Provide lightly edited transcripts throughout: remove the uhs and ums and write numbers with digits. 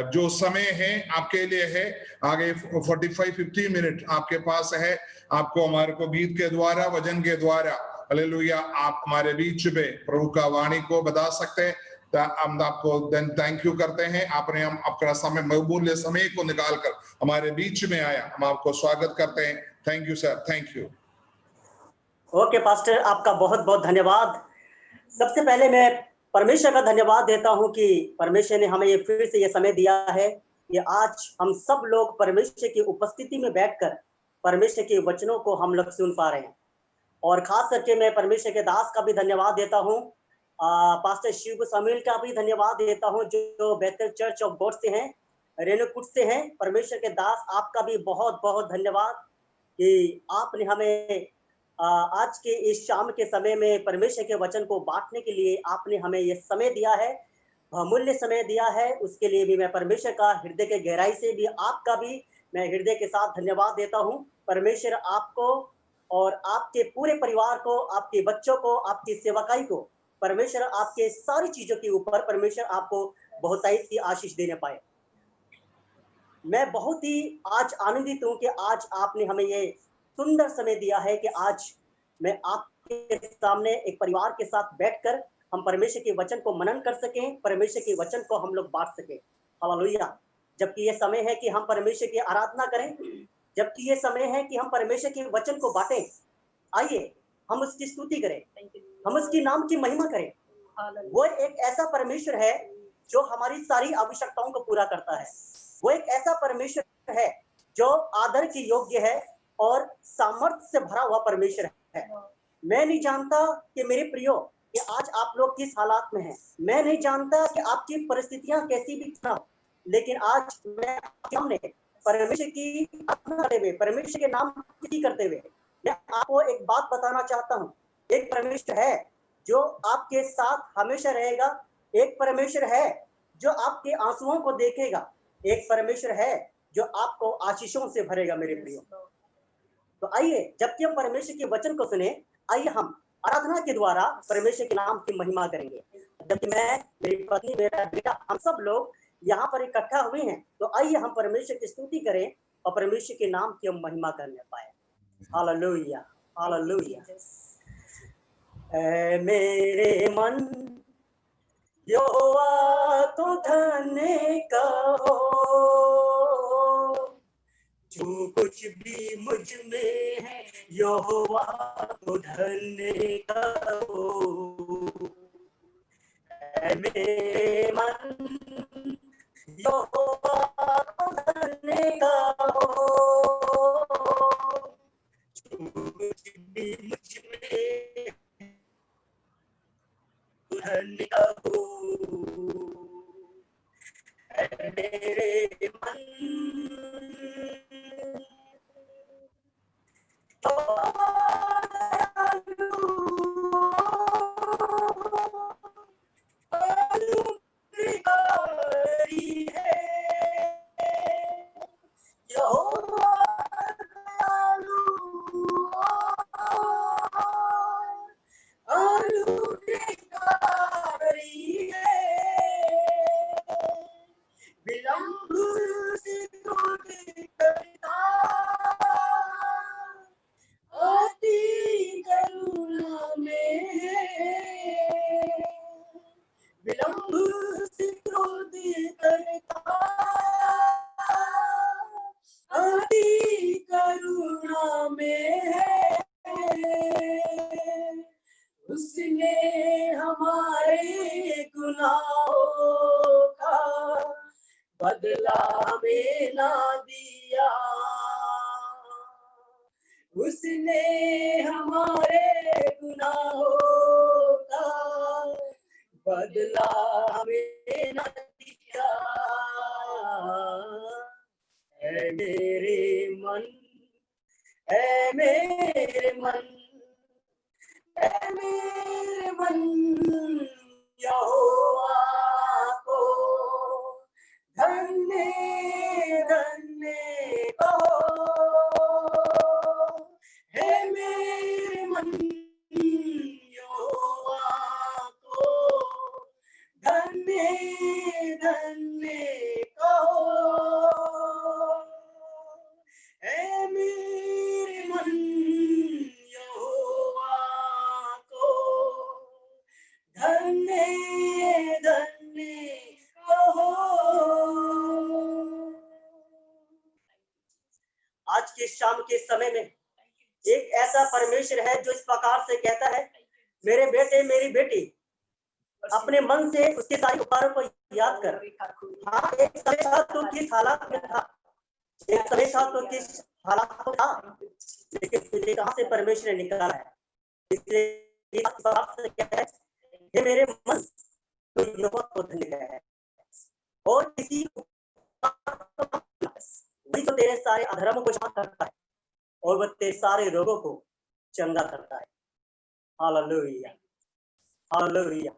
जो समय है आपके लिए है, आगे 45-50 मिनट आपके पास है। आपको हमारे को गीत के द्वारा, वचन के द्वारा, हालेलुया, आप हमारे बीच में प्रभु का वाणी को बता सकते हैं। हम आपको थैंक यू करते हैं, आपने हम अपना समय, बहुमूल्य समय को निकालकर हमारे बीच में आया। हम आपको स्वागत करते हैं। Thank you sir, thank you. Okay pastor, आपका बहुत बहुत धन्यवाद। सबसे पहले मैं परमेश्वर का धन्यवाद देता हूं कि परमेश्वर ने हमें ये फिर से ये समय दिया है कि आज हम सब लोग परमेश्वर की उपस्थिति में बैठकर परमेश्वर के वचनों को हम लोग सुन पा रहे हैं। और खास करके मैं परमेश्वर के दास का भी धन्यवाद देता हूं, पास्टर शिव सामुएल का भी धन्यवाद देता हूं जो बेथेल चर्च ऑफ गॉड से हैं, रेणुकूट से हैं। परमेश्वर के दास, आपका भी बहुत बहुत धन्यवाद कि आपने हमें आज के इस शाम के समय में परमेश्वर के वचन को बांटने के लिए आपने हमें ये समय दिया है, अमूल्य समय दिया है। उसके लिए भी मैं परमेश्वर का हृदय के गहराई से भी, आपका भी मैं हृदय के साथ धन्यवाद देता हूँ। परमेश्वर आपको और आपके पूरे परिवार को, आपके बच्चों को, आपकी सेवकाई को, परमेश्वर आपके सारी चीजों के ऊपर परमेश्वर आपको बहुत सी आशीष देने पाए। मैं बहुत ही आज आनंदित हूँ कि आज आपने हमें ये सुंदर समय दिया है कि आज मैं आपके सामने एक परिवार के साथ बैठकर हम परमेश्वर के वचन को मनन कर सकें, परमेश्वर के वचन को हम लोग बांट सकें। हालेलुया। जबकि ये समय है कि हम परमेश्वर की आराधना करें, जबकि ये समय है कि हम परमेश्वर के वचन को बांटें। आइए हम उसकी स्तुति करें, हम उसकी नाम की महिमा करें। वो एक ऐसा परमेश्वर है जो हमारी सारी आवश्यकताओं को पूरा करता है। वो एक ऐसा परमेश्वर है जो आदर की योग्य है और सामर्थ्य से भरा हुआ परमेश्वर है। मैं नहीं जानता कि मेरे प्रियो कि आज आप लोग किस हालात में हैं, मैं नहीं जानता कि आपकी परिस्थितियां कैसी भी ना हो, लेकिन आज मैं आपके सामने परमेश्वर की आराधना करते हुए, परमेश्वर के नाम की करते हुए मैं आपको एक बात बताना चाहता हूँ। एक परमेश्वर है जो आपके साथ हमेशा रहेगा, एक परमेश्वर है जो आपके आंसुओं को देखेगा, एक परमेश्वर है जो आपको आशीषों से भरेगा मेरे प्रियो। तो आइए, जबकि हम परमेश्वर के वचन को सुने, आइए हम आराधना के द्वारा परमेश्वर के नाम की महिमा करेंगे। जबकि मैं, मेरी पत्नी, मेरा बेटा, हम सब लोग यहाँ पर इकट्ठा हुए हैं, तो आइए हम परमेश्वर की स्तुति करें और परमेश्वर के नाम की हम महिमा करने पाए। Hallelujah, hallelujah. ऐ मेरे मन यहोवा तो धन्य कहो, जो कुछ भी मुझ में है यहोवा तो धन्य कहो। ऐ मेरे मन यहोवा तो धन्य कहो, जो कुछ भी मुझ में धन्य कहो। ऐ मेरे मन उसने हमारे गुनाहों का बदला हमें ना दिया, उसने हमारे गुनाहों का बदला हमें ना दिया। ऐ मेरे मन, ऐ मेरे मन, ऐ मेरे मन यहोवा को धन्य धन्य कहो। हे मेरे मन यहोवा को धन्य धन्य कहो। आज के शाम के समय में एक ऐसा परमेश्वर है जो इस प्रकार से कहता है, मेरे बेटे मेरी बेटी, अपने मन से उसके सारे उपकारों को याद कर। हाँ, एक समय था तो किस हालात में था, एक समय था तो किस हालात में था, लेकिन तुझे कहाँ से परमेश्वर ने निकाला है। इसलिए इस प्रकार से कहता है, हे मेरे मन, तो यहोवा को धन्य है और किसी वही तो तेरे सारे अधर्मों को क्षमा करता है और वह तेरे सारे रोगों को चंगा करता है। Hallelujah, hallelujah,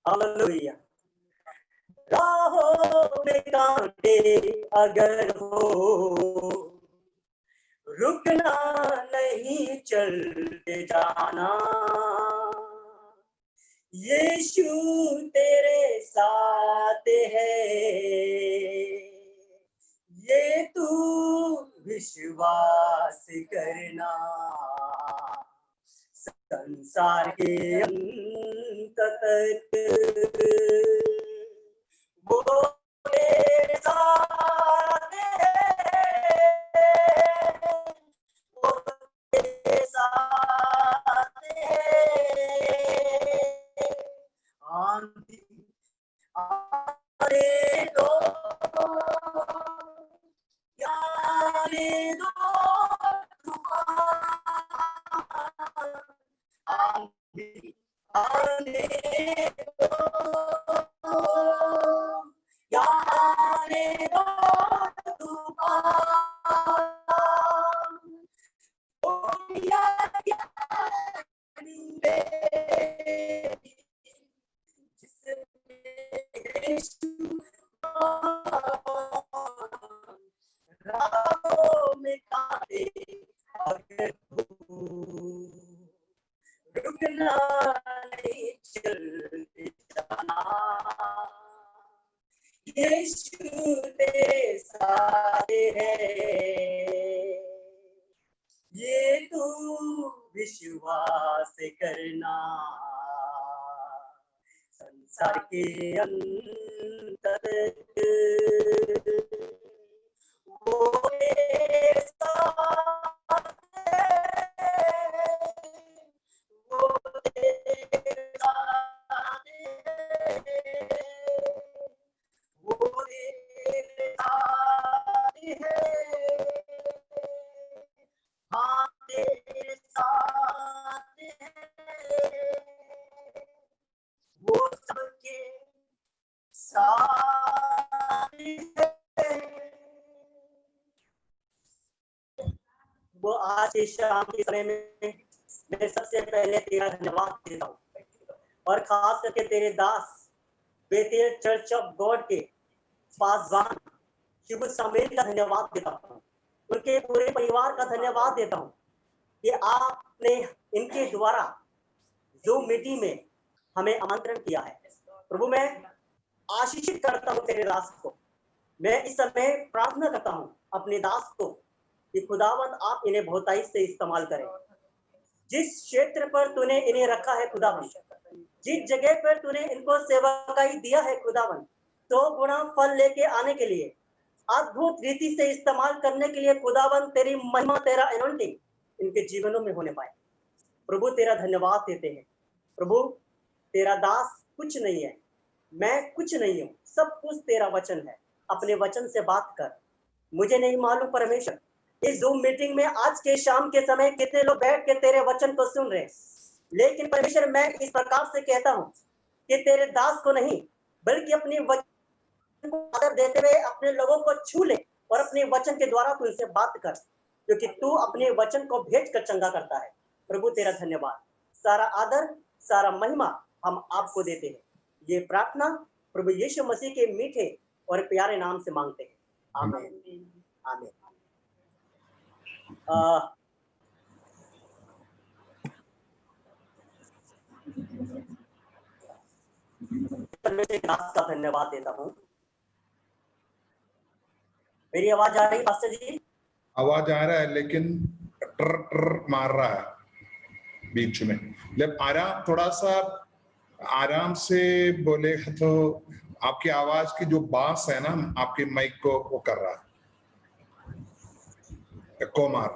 hallelujah. राहों में कांटे अगर हो, रुकना नहीं, चलते जाना। यीशु तेरे साथ है, ये तू विश्वास करना। संसार के अंत तक वो तेरे साथ है, वो तेरे साथ है। आंधी आने दो, आने दो तूफान, आंधी आने दो, आने दो तूफान। ओ राहों में कांटे अगर हो, रुकना नहीं, चलते जाना। यीशु तेरे साथ है, ये तू विश्वास करना। संसार के अंत तक वो तेरे साथ है, वो तेरे साथ है, वो तेरे साथ है। हाँ, तेरे साथ है, वो सबके साथ है। वो आज के शाम के समय में मैं सबसे पहले तेरा धन्यवाद देता हूँ और खास करके तेरे दास बेतेल चर्च ऑफ गॉड के पासवान शिव समेत का धन्यवाद देता हूँ, उनके पूरे परिवार का धन्यवाद देता हूँ कि आपने इनके द्वारा जूम मीटिंग में हमें आमंत्रण किया है। प्रभु, मैं आशीषित करता हूँ तेरे दास को। मैं इस समय प्रार्थना करता हूँ अपने दास को कि खुदावंद आप इन्हें बहुताई से इस्तेमाल करें। जिस क्षेत्र पर तूने इन्हें रखा है खुदावंद, जिस जगह पर तूने इनको सेवकाई दिया है खुदावंद, तो गुना फल लेके आने के लिए, अद्भुत रीति से इस्तेमाल करने के लिए खुदावंद तेरी महिमा, तेरा एनॉइंटिंग इनके जीवनों में होने पाए। प्रभु तेरा धन्यवाद देते हैं। प्रभु तेरा दास कुछ नहीं है, मैं कुछ नहीं हूँ, सब कुछ तेरा वचन है। अपने वचन से बात कर। मुझे नहीं मालूम परमेश्वर इस जूम मीटिंग में आज के शाम के समय कितने लोग बैठ के तेरे वचन को सुन रहे हैं, लेकिन परमेश्वर मैं इस प्रकार से कहता हूँ कि तेरे दास को नहीं बल्कि अपने वचन को आदर देते हुए अपने लोगों को छू ले और अपने वचन के द्वारा तू इनसे बात कर, क्योंकि तू अपने वचन को भेज कर चंगा करता है। प्रभु तेरा धन्यवाद, सारा आदर, सारा महिमा हम आपको देते हैं। ये प्रार्थना प्रभु यीशु मसीह के मीठे और प्यारे नाम से मांगते हैं, आमीन, आमीन। परमेश्वर का धन्यवाद देता हूँ। मेरी आवाज आ रही है पास्टर जी? आवाज आ रहा है लेकिन टर टर मार रहा है बीच में। जब आराम, थोड़ा सा आराम से बोलेगा तो आपकी आवाज की जो बास है ना, आपके माइक को वो कर रहा है। ఎక్కువ మార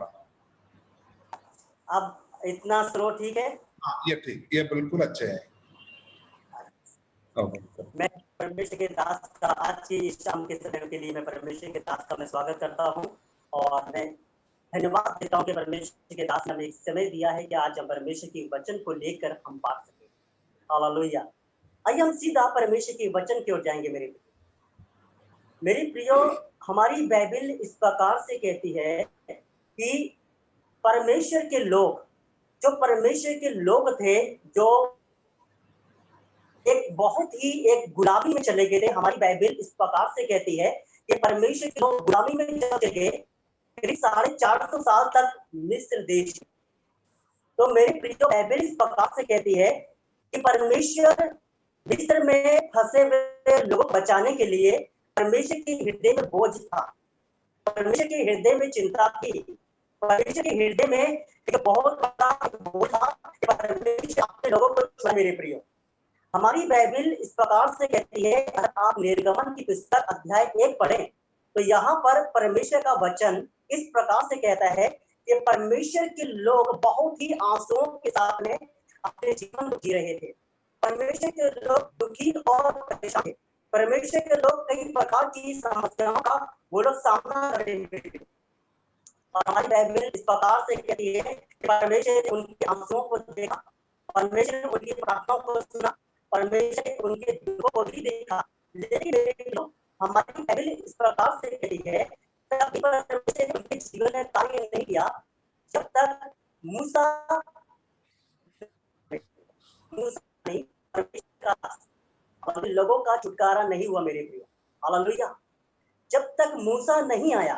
अब इतना स्लो ठीक है। ये ठीक, ये बिल्कुल अच्छे है। मैं परमेश्वर के दास का आज की इस शाम के समय के लिए मैं परमेश्वर के दास का मैं स्वागत करता हूँ और मैं धन्यवाद देता हूँ कि परमेश्वर के दास ने हमें एक समय दिया है कि आज हम परमेश्वर के वचन को लेकर हम बात सकें। हालेलुया। आइए हम सीधा परमेश्वर के वचन की ओर जाएंगे। मेरे प्रियो, हमारी बाइबल इस प्रकार से कहती है कि परमेश्वर के लोग, जो परमेश्वर के लोग थे, जो एक बहुत ही एक गुलामी में चले गए थे। हमारी बाइबल इस प्रकार से कहती है कि परमेश्वर के लोग गुलामी में चले गए करीब 450 साल तक मिस्र देश। तो मेरे प्रियो, बाइबल इस प्रकार से कहती है कि परमेश्वर मिस्र में फंसे हुए लोगों को बचाने के लिए परमेश्वर के हृदय में बोझ था, परमेश्वर के हृदय में चिंता थी, परमेश्वर के हृदय में एक बहुत बड़ा बोझ था कि परमेश्वर अपने लोगों को छुड़ाए। मेरे प्रियो, हमारी बाइबल इस प्रकार से कहती है, अगर आप निर्गमन की पुस्तक अध्याय 1 पढ़ें तो यहाँ पर परमेश्वर का वचन इस प्रकार से कहता है कि परमेश्वर के लोग बहुत ही आंसुओं के साथ में अपने जीवन को जी रहे थे। परमेश्वर के लोग दुखी और परेशान थे। परमेश्वर के लोग कई प्रकार की समस्याओं का वो लोग सामना कर रहे थे। और हमारी बाइबल इस प्रकार से कहती है कि परमेश्वर ने उनके आंसुओं को देखा, परमेश्वर ने उनकी प्रार्थनाओं को सुना, परमेश्वर ने उनके दुखों को भी देखा। लेकिन हमारी बाइबल इस प्रकार से कहती है, तब परमेश्वर ने उनके जीवन में कार्य नहीं किया जब तक मूसा नहीं, परमेश्वर लोगों का छुटकारा नहीं हुआ। मेरे प्रिय, हालेलुया। जब तक मूसा नहीं आया,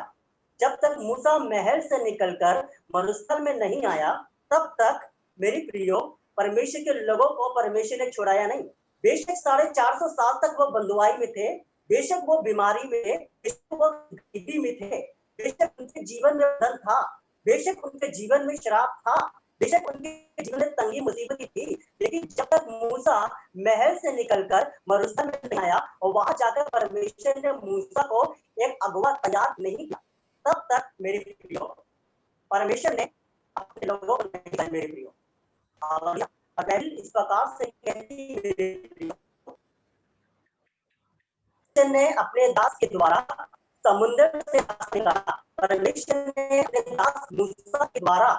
जब तक मूसा महल से निकलकर मरुस्थल में नहीं आया, तब तक मेरे प्रियो परमेश्वर के लोगों को परमेश्वर ने छुड़ाया नहीं। बेशक 450 साल तक वो बंधुआई में थे, बेशक वो बीमारी में थे, बेशक वो गरीबी में थे, बेशक उनके जीवन में बंधन था, बेशक उनके जीवन में श्राप था, बेशक उनके जीवन में तंगी मुसीबत थी। लेकिन जब तक मूसा महल से निकलकर मरुस्थल में नहीं आया और वहां जाकर परमेश्वर ने मूसा को एक अगुवा तैयार नहीं किया, तब तक मेरे प्रियो परमेश्वर ने अपने लोगों को नहीं किया। मेरे प्रियो, हालेलुया। बाइबल इस प्रकार से कहती है, मेरे प्रियो, ने अपने दास के द्वारा समुद्र से निकाला। परमेश्वर ने अपने दास मूसा के द्वारा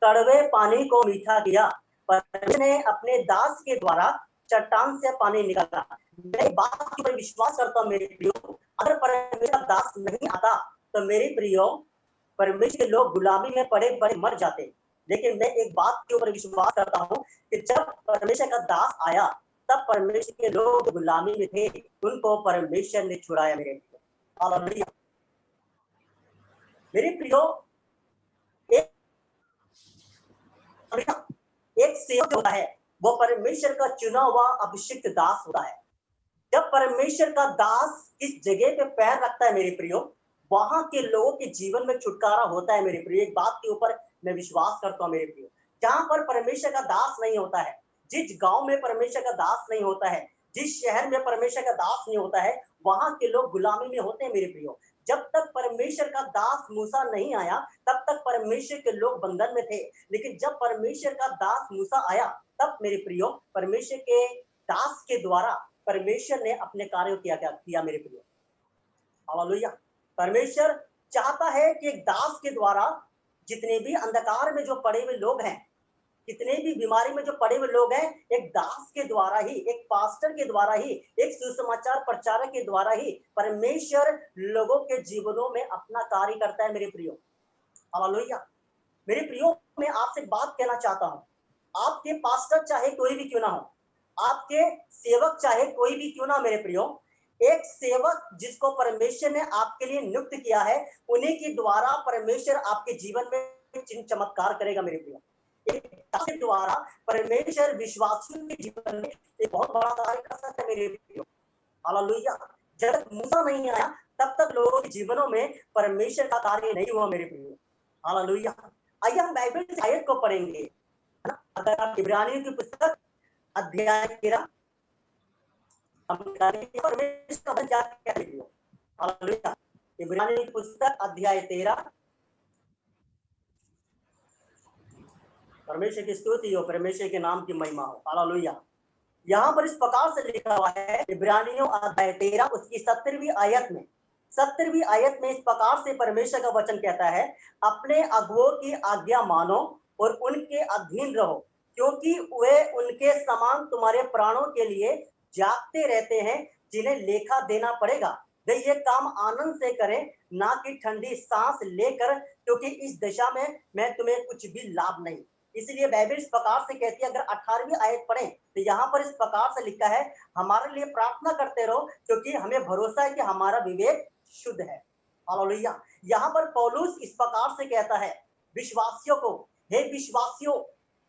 कड़वे पानी को मीठा किया। परमेश्वर ने अपने दास के द्वारा चट्टान से पानी निकाला। मैं बात पर विश्वास करता हूँ मेरे प्रियो, अगर परमेश्वर का दास नहीं आता तो मेरे प्रियो परमेश्वर के लोग गुलामी में पड़े पड़े मर जाते। लेकिन मैं एक बात के ऊपर विश्वास करता हूँ कि जब परमेश्वर का दास आया तब परमेश्वर के लोग गुलामी में थे, उनको परमेश्वर ने छुड़ाया। मेरे प्रियो, हालेलुया। मेरे प्रियो, एक सेवक होता है, वो परमेश्वर का चुना हुआ अभिषिक्त दास होता है। जब परमेश्वर का दास इस जगह पे पैर रखता है मेरे प्रियो, वहां के लोगों के जीवन में छुटकारा होता है। मेरे प्रियो, एक बात के ऊपर मैं विश्वास करता हूँ मेरे प्रियो, जहां पर परमेश्वर का दास नहीं होता है, जिस गांव में परमेश्वर का दास नहीं होता है, जिस शहर में परमेश्वर का दास नहीं होता है, वहां के लोग गुलामी में होते हैं। मेरे प्रियो, जब तक परमेश्वर का दास मूसा नहीं आया तब तक परमेश्वर के लोग बंधन में थे। लेकिन जब परमेश्वर का दास मूसा आया तब मेरे प्रियो परमेश्वर के दास के द्वारा परमेश्वर ने अपने कार्य किया। मेरे प्रियो, हालेलुया। परमेश्वर चाहता है कि एक दास के द्वारा जितने भी अंधकार में जो पड़े हुए लोग हैं, कितने भी बीमारी में जो पड़े हुए लोग हैं, एक दास के द्वारा ही, एक पास्टर के द्वारा ही, एक सुसमाचार प्रचारक के द्वारा ही परमेश्वर लोगों के जीवनों में अपना कार्य करता है। मेरे प्रियो, हालेलुया। मेरे प्रियो, मैं आपसे बात कहना चाहता हूं, आपके पास्टर चाहे कोई भी क्यों ना हो, आपके सेवक चाहे कोई भी क्यों ना, मेरे प्रियो, एक सेवक जिसको परमेश्वर ने आपके लिए नियुक्त किया है, उन्हीं के द्वारा परमेश्वर आपके जीवन में चिन्ह चमत्कार करेगा। मेरे प्रियो, के द्वारा परमेश्वर विश्वासियों के जीवन में एक बहुत बड़ा कार्य कर सकता है। मेरे प्रियो, हालेलुया। जब तक मूसा नहीं आया तब तक लोगों के जीवनों में परमेश्वर का कार्य नहीं हुआ। मेरे प्रियो, हालेलुया। आइए हम बाइबल की आयत को पढ़ेंगे, है ना। अगर आप इब्रानियों की पुस्तक अध्याय 13 परमेश्वर का वचन क्या है, हालेलुया। इब्रानियों की पुस्तक अध्याय 13 परमेश्वर की स्तुति हो, परमेश्वर के नाम की महिमा हो। हालेलुया। यहाँ पर इस प्रकार से लिखा हुआ है इब्रानियों अध्याय 13 उसकी 17वीं आयत में, 17वीं आयत में इस प्रकार से परमेश्वर का वचन कहता है, अपने अगुओं की आज्ञा मानो और उनके अधीन रहो, क्योंकि वे उनके समान तुम्हारे प्राणों के लिए जागते रहते हैं, जिन्हें लेखा देना पड़ेगा। वे ये काम आनंद से करें, ना कि ठंडी सांस लेकर, क्योंकि इस दशा में मैं तुम्हें कुछ भी लाभ नहीं। इसलिए बाइबल इस प्रकार से कहती है, अगर 18वीं आयत पढ़ें तो यहाँ पर इस प्रकार से लिखा है, हमारे लिए प्रार्थना करते रहो, क्योंकि हमें भरोसा है कि हमारा विवेक शुद्ध है। हालेलुया। यहाँ पर पौलुस इस प्रकार से कहता है विश्वासियों को, हे विश्वासियों,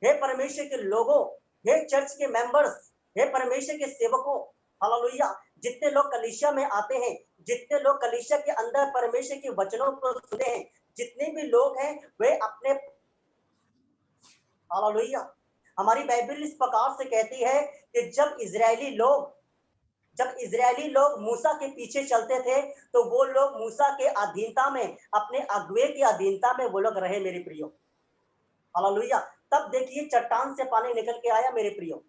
हे परमेश्वर के लोगों, हे चर्च के मेंबर्स, हे परमेश्वर के सेवकों, हालेलुया, जितने लोग कलीसिया में आते हैं, जितने लोग कलीसिया के अंदर परमेश्वर के वचनों को सुनते हैं, जितने भी लोग हैं वे अपने, हालेलुया, हमारी बाइबल इस प्रकार से कहती है कि जब इजरायली लोग मूसा के पीछे चलते थे तो वो लोग मूसा के अधीनता में, अपने अगुवे की अधीनता में वो लोग रहे मेरे प्रियो। हालेलुया। तब देखिए चट्टान से पानी निकल के आया मेरे प्रियो,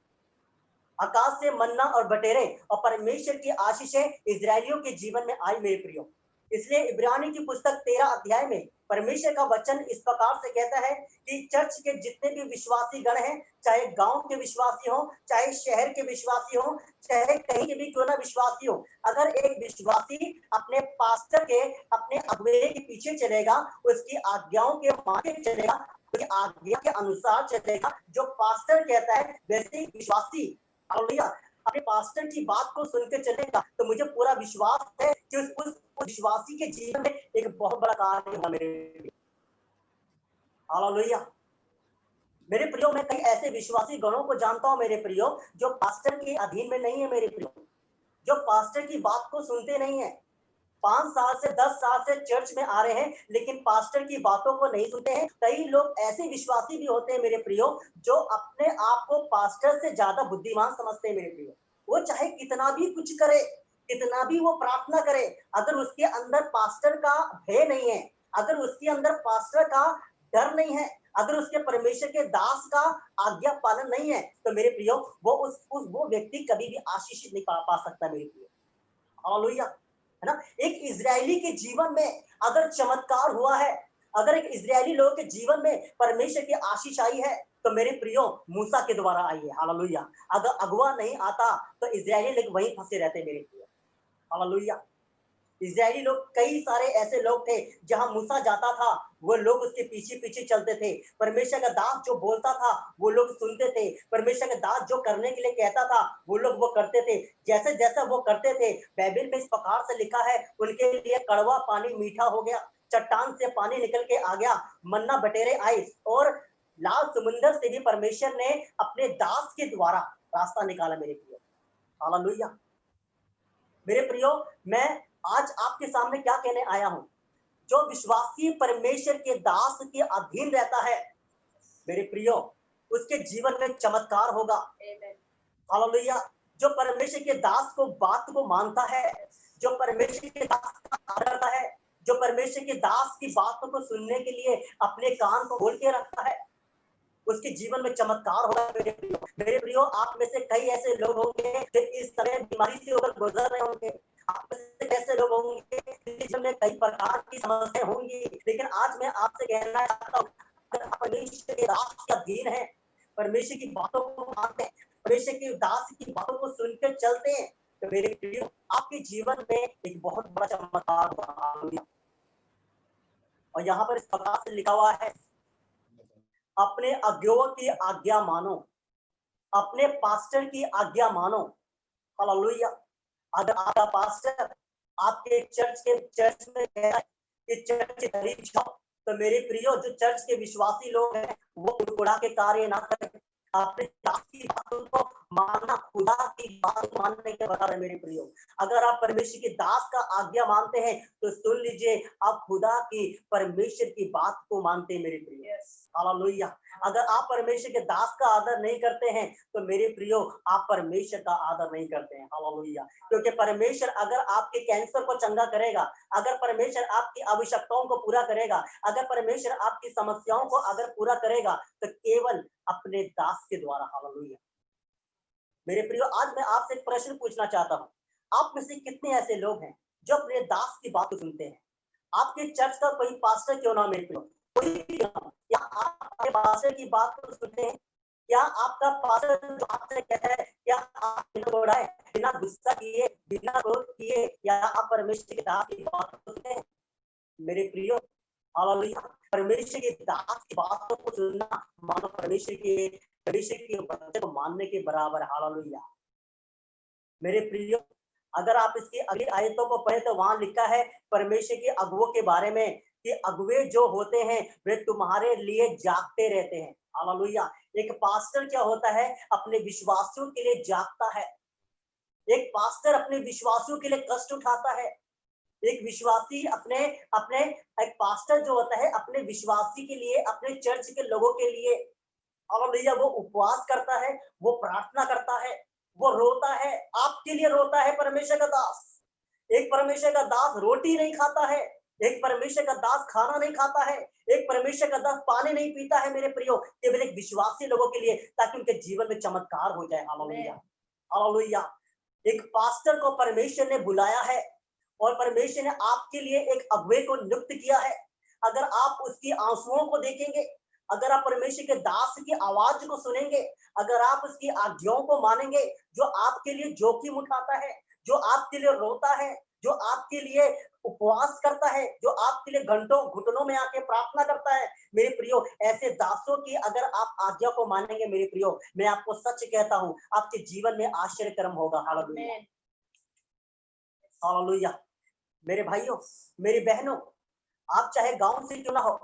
आकाश से मन्ना और बटेरे और परमेश्वर की आशीषें इजरायलियों के जीवन में आई मेरे प्रियो। इसलिए इब्रानी की पुस्तक 13 अध्याय में परमेश्वर का वचन इस प्रकार से कहता है कि चर्च के जितने भी विश्वासी गण हैं, चाहे गांव के विश्वासी हो, चाहे शहर के विश्वासी हो, चाहे कहीं के भी क्यों ना विश्वासी हो, अगर एक विश्वासी अपने पास्टर के, अपने अगुवे के पीछे चलेगा, उसकी आज्ञाओं के मान के चलेगा, उसकी आज्ञा के अनुसार चलेगा, जो पास्टर कहता है वैसे ही विश्वासी, हालेलुया, अपने पास्टर की बात को सुन के चलेगा, तो मुझे पूरा विश्वास है कि उस विश्वासी के जीवन में एक बहुत बड़ा कार्य होगा मेरे। हालेलुया। मेरे प्रियो, मैं कई ऐसे विश्वासी गणों को जानता हूं मेरे प्रियो, जो पास्टर के अधीन में नहीं है मेरे प्रियो, जो पास्टर की बात को सुनते नहीं है। 5 साल से 10 साल से चर्च में आ रहे हैं, लेकिन पास्टर की बातों को नहीं सुनते हैं। कई लोग ऐसे विश्वासी भी होते हैं मेरे प्रियो, जो अपने आप को पास्टर से ज्यादा बुद्धिमान समझते हैं मेरे प्रियो। वो चाहे कितना भी कुछ करे, कितना भी वो प्रार्थना करे, अगर उसके अंदर पास्टर का भय नहीं है, अगर उसके अंदर पास्टर का डर नहीं है, अगर उसके परमेश्वर के दास का आज्ञा पालन नहीं है, तो मेरे प्रियो वो व्यक्ति कभी भी आशीषित नहीं पा सकता मेरे प्रियो। हालेलुया, है ना। एक इजरायली के जीवन में अगर चमत्कार हुआ है, अगर एक इजरायली लोग के जीवन में परमेश्वर की आशीष आई है, तो मेरे प्रियो मूसा के द्वारा आई है। हालेलुया। अगर अगुआ नहीं आता तो इजरायली लोग वहीं फंसे रहते मेरे प्रियो। हालेलुया। इजरायली लोग, कई सारे ऐसे लोग थे जहां मूसा जाता था वो लोग उसके पीछे पीछे चलते थे। परमेश्वर का दास जो बोलता था वो लोग सुनते थे। परमेश्वर का दास जो करने के लिए कहता था वो लोग वो करते थे। जैसे जैसा वो करते थे, बाइबल में इस प्रकार से लिखा है, उनके लिए कड़वा पानी मीठा हो गया, चट्टान से पानी निकल के आ गया, मन्ना बटेरे आए, और लाल समुद्र से भी परमेश्वर ने अपने दास के द्वारा रास्ता निकाला मेरे प्रियो। हालेलुया। मेरे प्रियो, मैं आज आपके सामने क्या कहने आया हूं, जो विश्वासी परमेश्वर के दास के अधीन रहता है मेरे प्रियो, उसके जीवन में चमत्कार होगा। हालेलुया। जो परमेश्वर के दास को बात को मानता है, जो परमेश्वर के दास का आदर करता है, जो परमेश्वर के दास की बातों को सुनने के लिए अपने कान को खोल के रखता है, उसके जीवन में चमत्कार होगा मेरे प्रियो। मेरे प्रियो, आप में से कई ऐसे लोग होंगे जो इस समय बीमारी से होकर गुजर रहे होंगे। आप में से ऐसे लोग होंगे जिनमें कई प्रकार की समस्याएं होंगी, लेकिन आज मैं आपसे कहना चाहता हूँ, अगर आप परमेश्वर के दास के अधीन है, परमेश्वर की बातों को मानते हैं, परमेश्वर के दास की बातों को सुनकर चलते हैं, तो मेरे प्रियो आपके जीवन में एक बहुत बड़ा चमत्कार होगा। और यहाँ पर इस प्रकार से लिखा हुआ है, अपने अगुओं की आज्ञा मानो, अपने पास्टर की आज्ञा मानो। हालेलुया। अगर आपका पास्टर आपके चर्च में कह रहा है कि चर्च के करीब जाओ, तो मेरे प्रियो, जो चर्च के विश्वासी लोग हैं वो उड़ाके कार्य ना करें, अपने दास की बातों को मानना खुदा की बात मानने के बराबर है मेरे प्रियो। अगर आप परमेश्वर के दास का आज्ञा मानते हैं तो सुन लीजिए, आप खुदा की परमेश्वर की बात को मानते हैं मेरे प्रियो। हालेलुया। अगर आप परमेश्वर के दास का आदर नहीं करते हैं तो मेरे प्रियो आप परमेश्वर का आदर नहीं करते हैं। हालेलुया। क्योंकि परमेश्वर अगर आपके कैंसर को चंगा करेगा, अगर परमेश्वर आपकी आवश्यकताओं को पूरा करेगा, अगर परमेश्वर आपकी समस्याओं को अगर पूरा करेगा तो केवल अपने दास के द्वारा। हालेलुया। मेरे प्रियो, आज मैं आपसे एक प्रश्न पूछना चाहता हूँ। आप में से कितने ऐसे लोग हैं जो अपने दास की बात सुनते हैं? आपके चर्च का कोई पास्टर क्यों ना मेरे प्रियो, कोई भी क्यों ना, क्या आप अपने पास्टर की बात को सुनते हैं? क्या आपका पास्टर जो आपसे कहता है, क्या आप बिना दौड़ाए, बिना गुस्सा किए, बिना क्रोध किए, या आप परमेश्वर के दास की बात को सुनते हैं? मेरे प्रियो, हालेलुया, परमेश्वर के दास की बातों को सुनना मानो परमेश्वर के वचन को मानने के बराबर। हालेलुया। मेरे प्रियो, अगर आप इसकी अगली आयतों को पढ़े तो वहां लिखा है परमेश्वर के अगुवों के बारे में कि अगुवे जो होते हैं वे तुम्हारे लिए जागते रहते हैं। हालेलुया। एक पास्टर क्या होता है? अपने विश्वासियों के लिए जागता है। एक पास्टर अपने विश्वासियों के लिए कष्ट उठाता है। एक विश्वासी अपने अपने एक पास्टर जो होता है अपने विश्वासी के लिए, अपने चर्च के लोगों के लिए, हालेलुया, वो उपवास करता है, वो प्रार्थना करता है, वो रोता है। आपके लिए रोता है परमेश्वर का दास। एक परमेश्वर का दास रोटी नहीं खाता है, एक परमेश्वर का दास खाना नहीं खाता है, एक परमेश्वर का दास पानी नहीं पीता है मेरे प्रियो, केवल एक विश्वासी लोगों के लिए, ताकि उनके जीवन में चमत्कार हो जाए। हालेलुया। हालेलुया। एक पास्टर को परमेश्वर ने बुलाया है और परमेश्वर ने आपके लिए एक अगुवे को नियुक्त किया है। अगर आप उसकी आंसुओं को देखेंगे, अगर आप परमेश्वर के दास की आवाज को सुनेंगे, अगर आप उसकी आज्ञाओं को मानेंगे, जो आपके लिए जोखिम उठाता है, जो आपके लिए रोता है, जो आपके लिए उपवास करता है, जो आपके लिए घंटों घुटनों में आके प्रार्थना करता है, मेरे प्रियो, ऐसे दासों की अगर आप आज्ञा को मानेंगे मेरे प्रियो, मैं आपको सच कहता हूं, आपके जीवन में आश्चर्यकर्म होगा। हालेलुया। हालेलुया। मेरे भाइयों, मेरी बहनों, आप चाहे गांव से क्यों ना हो,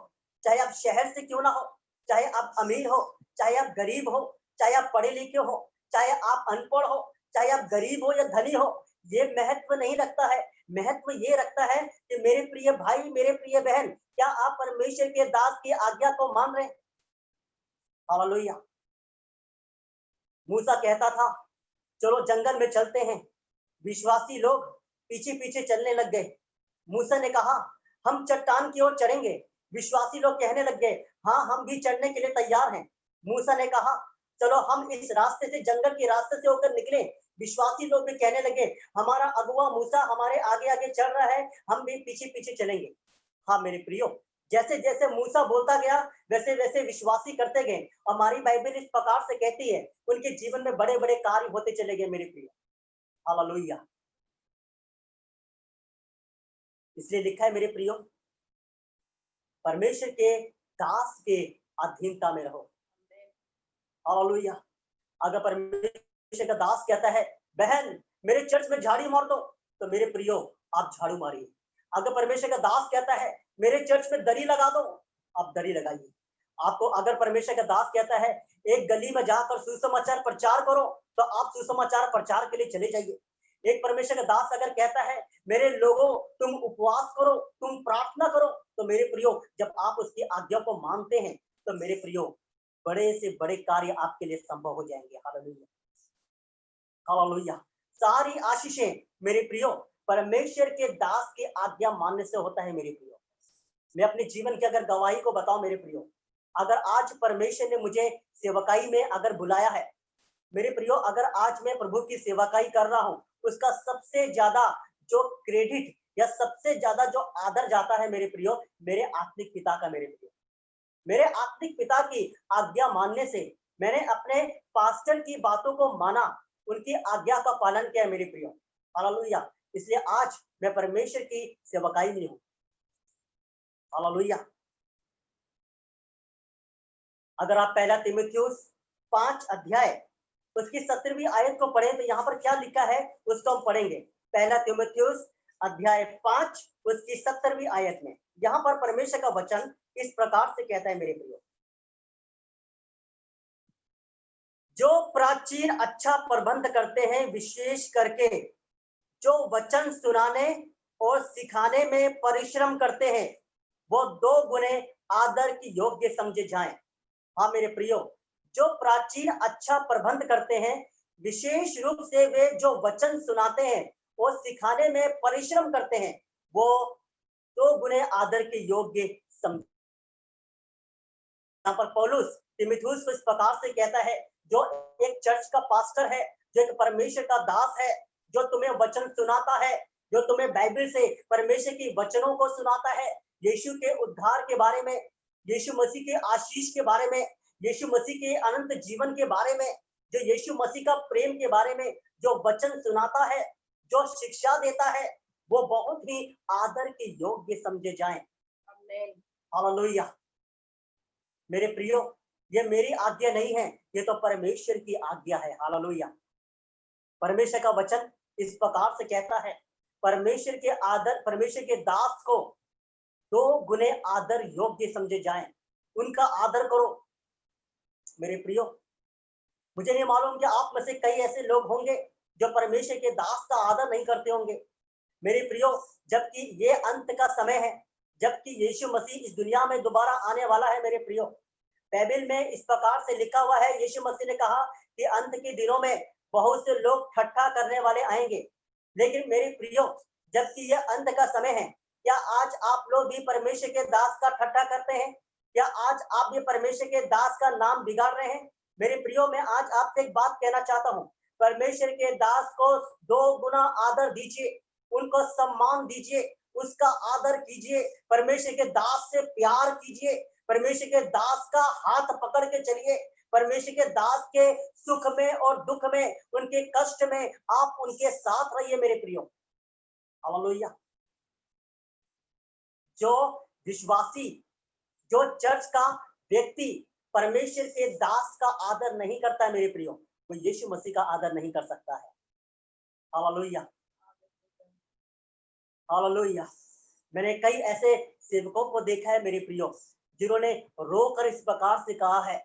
चाहे आप शहर से क्यों ना हो, चाहे आप अमीर हो, चाहे आप गरीब हो, चाहे आप पढ़े लिखे हो, चाहे आप अनपढ़ हो, चाहे आप गरीब हो या धनी हो, ये महत्व नहीं रखता है। महत्व ये रखता है कि मेरे प्रिय भाई, मेरे प्रिय बहन, क्या आप परमेश्वर के दास की आज्ञा को मान रहे हैं? हालेलुया। मूसा कहता था चलो जंगल में चलते हैं। विश्वासी लोग पीछे पीछे चलने लग गए। मूसा ने कहा हम चट्टान की ओर चढ़ेंगे। विश्वासी लोग कहने लग गए हाँ, हम भी चढ़ने के लिए तैयार हैं। मूसा ने कहा चलो हम इस रास्ते से, जंगल के रास्ते से होकर निकले। विश्वासी लोग भी कहने लगे हमारा अगुआ मूसा हमारे आगे आगे चल रहा है, हम भी पीछे पीछे चलेंगे। हाँ मेरे प्रियो, जैसे जैसे मूसा बोलता गया वैसे वैसे विश्वासी करते गए। हमारी बाइबल इस प्रकार से कहती है उनके जीवन में बड़े बड़े कार्य होते चले गए मेरे प्रियो। हालेलुया। इसलिए लिखा है मेरे प्रियो, परमेश्वर के दास के अधीनता में रहो। हालेलुया। अगर परमेश्वर का दास कहता है बहन मेरे चर्च में झाड़ी मार दो, तो मेरे प्रियो आप झाड़ू मारिए। अगर परमेश्वर का दास कहता है मेरे चर्च में दरी लगा दो, आप दरी लगाइए। आपको अगर परमेश्वर का दास कहता है एक गली में जाकर सुसमाचार प्रचार करो, तो आप सुसमाचार प्रचार के लिए चले जाइए। एक परमेश्वर का दास अगर कहता है मेरे लोगों तुम उपवास करो, तुम प्रार्थना करो, तो मेरे प्रियो जब आप उसकी आज्ञा को मानते हैं तो मेरे प्रियो बड़े से बड़े कार्य आपके लिए संभव हो जाएंगे। हालेलुया। हालेलुया। सारी आशीषें मेरे प्रियो परमेश्वर के दास के आज्ञा मानने से होता है मेरे प्रियो। मैं अपने जीवन की अगर गवाही को बताऊं मेरे प्रियो, अगर आज परमेश्वर ने मुझे सेवकाई में अगर बुलाया है मेरे प्रियो, अगर आज मैं प्रभु की सेवकाई कर रहा हूं, उसका सबसे ज्यादा जो क्रेडिट या सबसे ज्यादा जो आदर जाता है मेरे प्रियो मेरे आत्मिक पिता का। मेरे प्रियो, मेरे आत्मिक पिता की आज्ञा मानने से मैंने अपने पास्टर की बातों को माना, उनकी आज्ञा का पालन किया मेरे प्रियो। हालेलुया। इसलिए आज मैं परमेश्वर की सेवकाई में हूं। हालेलुया। अगर आप पहला तीमुथियुस 5 अध्याय उसकी 17वीं आयत को पढ़ें तो यहाँ पर क्या लिखा है उसको हम पढ़ेंगे। पहला तीमुथियुस अध्याय 5 उसकी 17वीं आयत में यहाँ पर परमेश्वर का वचन इस प्रकार से कहता है मेरे प्रियो, जो प्राचीन अच्छा प्रबंध करते हैं, विशेष करके जो वचन सुनाने और सिखाने में परिश्रम करते हैं, वो 2 गुने आदर की योग्य समझे जाएं। हाँ मेरे प्रियो, जो प्राचीन अच्छा प्रबंध करते हैं, विशेष रूप से वे जो वचन सुनाते हैं और सिखाने में परिश्रम करते हैं, वो 2 गुने आदर के योग्य समझे। यहाँ पर पौलुस तीमुथियुस को इस प्रकार से कहता है, जो एक चर्च का पास्टर है, जो एक परमेश्वर का दास है, जो तुम्हें वचन सुनाता है, जो तुम्हें बाइबल से परमेश्वर की वचनों को सुनाता है, यीशु के उद्धार के बारे में, यीशु मसीह के आशीष के बारे में, यीशु मसीह के अनंत जीवन के बारे में, जो यीशु मसीह का प्रेम के बारे में जो वचन सुनाता है, जो शिक्षा देता है, वो बहुत ही आदर के योग्य समझे जाएं। हालेलुया। मेरे प्रियो, ये मेरी आज्ञा नहीं है, ये तो परमेश्वर की आज्ञा है। हालेलुया। परमेश्वर का वचन इस प्रकार से कहता है, परमेश्वर के आदर, परमेश्वर के दास को 2 गुने आदर योग्य समझे जाएं, उनका आदर करो। मेरे प्रियो, मुझे नहीं मालूम कि आप में से कई ऐसे लोग होंगे जो परमेश्वर के दास का आदर नहीं करते होंगे। मेरे प्रियो, जबकि ये अंत का समय है, जबकि यीशु मसीह इस दुनिया में दोबारा आने वाला है। मेरे प्रियो, बाइबल में इस प्रकार से लिखा हुआ है, यीशु मसीह ने कहा कि अंत के दिनों में बहुत से लोग ठट्ठा करने वाले आएंगे। लेकिन मेरे प्रियो, जबकि यह अंत का समय है, क्या आज आप लोग भी परमेश्वर के दास का ठट्ठा करते हैं? क्या आज आप भी परमेश्वर के दास का नाम बिगाड़ रहे हैं? मेरे प्रियो, मैं आज आपसे एक बात कहना चाहता हूँ, परमेश्वर के दास को 2 गुना आदर दीजिए, उनको सम्मान दीजिए, उसका आदर कीजिए, परमेश्वर के दास से प्यार कीजिए, परमेश्वर के दास का हाथ पकड़ के चलिए, परमेश्वर के दास के सुख में और दुख में, उनके कष्ट में आप उनके साथ रहिए। मेरे प्रियो, हालेलुया। जो विश्वासी, जो चर्च का व्यक्ति परमेश्वर के दास का आदर नहीं करता है, मेरे प्रियो, वो यीशु मसीह का आदर नहीं कर सकता है। Hallelujah, hallelujah. मैंने कई ऐसे सेवकों को देखा है मेरे प्रियो, जिन्होंने रोकर इस प्रकार से कहा है,